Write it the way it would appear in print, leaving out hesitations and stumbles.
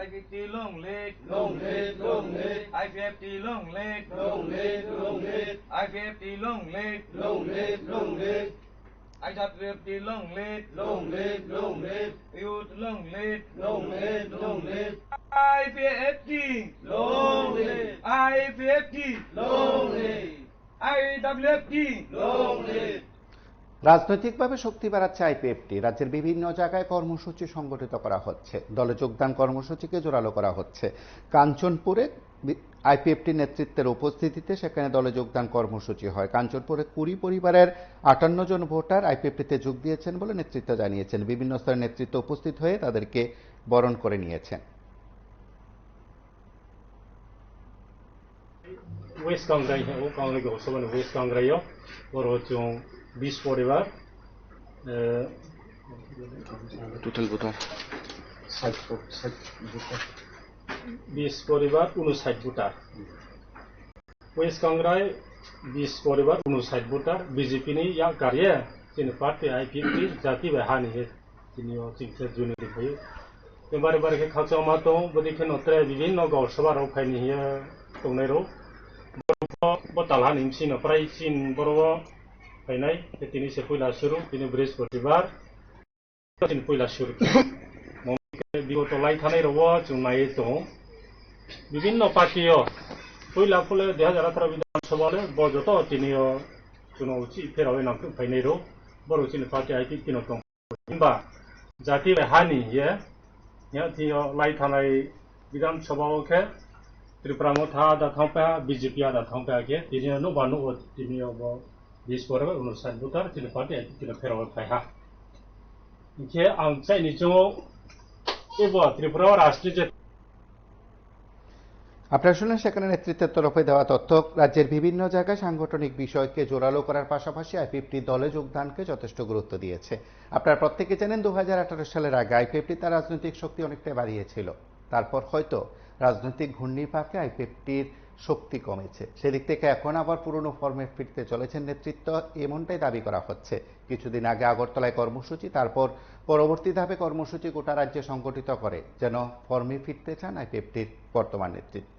I-50 long lead, long lead, long lead, I-50 long lead, long lead, long lead, I-50 long lead, long lead, long lead, I-50 long lead, long lead, long lead, youth long lead, long lead, long lead, I-50 long lead, I-50 long lead, I-50 long lead। রাজনৈতিকভাবে শক্তি বাড়াচ্ছে IPFT. রাজ্যের বিভিন্ন জায়গায় কর্মসূচি সংগঠিত করা হচ্ছে, দলে যোগদান কর্মসূচিকে জোরালো করা হচ্ছে। কাঞ্চনপুরে আইপিএফটি নেতৃত্বের উপস্থিতিতে সেখানে দলে যোগদান কর্মসূচি হয়। কাঞ্চনপুরে 20 পরিবারের 58 জন ভোটার আইপিএফটিতে যোগ দিয়েছেন বলে নেতৃত্ব জানিয়েছেন। বিভিন্ন স্তরের নেতৃত্ব উপস্থিত হয়ে তাদেরকে বরণ করে নিয়েছেন। West Kangrai hau Kangrai Gausaban West Kangrai yo borojong 20 পরিবার টোটাল ভোটার 20 পরিবার 59 ভোটার West Kangrai 20 পরিবার 59 voter BJP ni yang karya jin party IPP jati bahani he jinio jingse juni dikhai এবারে বারে কে খাচা মাতো বদিকে নত্রে বিভিন্ন গৌসভা রও ফাইনি হে তংনাই রও বতালা নিমসিন প্রায় চিন বড় ফাইনাই তিনি সে পয়লা শুরু তিনি বৃহস্পতিবার তিনি পয়লা শুরু বিগত লাই থানাই রব जों नाय दं বিভিন্ন পার্টিও পয়লা ফলে 2018 বিধানসভালে বজত তিনিও চুনাউচি ফেরাবে নাম ফাইনাই রও বড় চিন পার্টি আইপি তিন দं কিংবা জাতি হানি হে थियो लाई थानाय विधानसभाओं के त्रिपुरा में था आधा थांपा बीजेपी आधा थांपा के तिनियो नो बानो तिनियो बो 20 पर 59 भोटार तिनि पार्टी तिनि फेराव फायहा के आं चाइनि जो एबो त्रिपुरा राष्ट्रीय আপনারা শুনলেন সেখানে নেতৃত্বের তরফে দেওয়া তথ্য। রাজ্যের বিভিন্ন জায়গায় সাংগঠনিক বিষয়কে জোরালো করার পাশাপাশি আইপিএফটি দলে যোগদানকে যথেষ্ট গুরুত্ব দিয়েছে। আপনারা প্রত্যেকে জানেন 2018 সালের আগে আইপিএফটি তার রাজনৈতিক শক্তি অনেকটাই বাড়িয়েছিল। তারপর হয়তো রাজনৈতিক ঘূর্ণিপাকে আইপিএফটির শক্তি কমেছে। সেদিক থেকে এখন আবার পুরনো ফর্মে ফিরতে চলেছেন নেতৃত্ব, এমনটাই দাবি করা হচ্ছে। কিছুদিন আগে আগরতলায় কর্মসূচি, তারপর পরবর্তী ধাপে কর্মসূচি গোটা রাজ্যে সংগঠিত করে যেন ফর্মে ফিরতে চান আইপিএফটির বর্তমান নেতৃত্ব।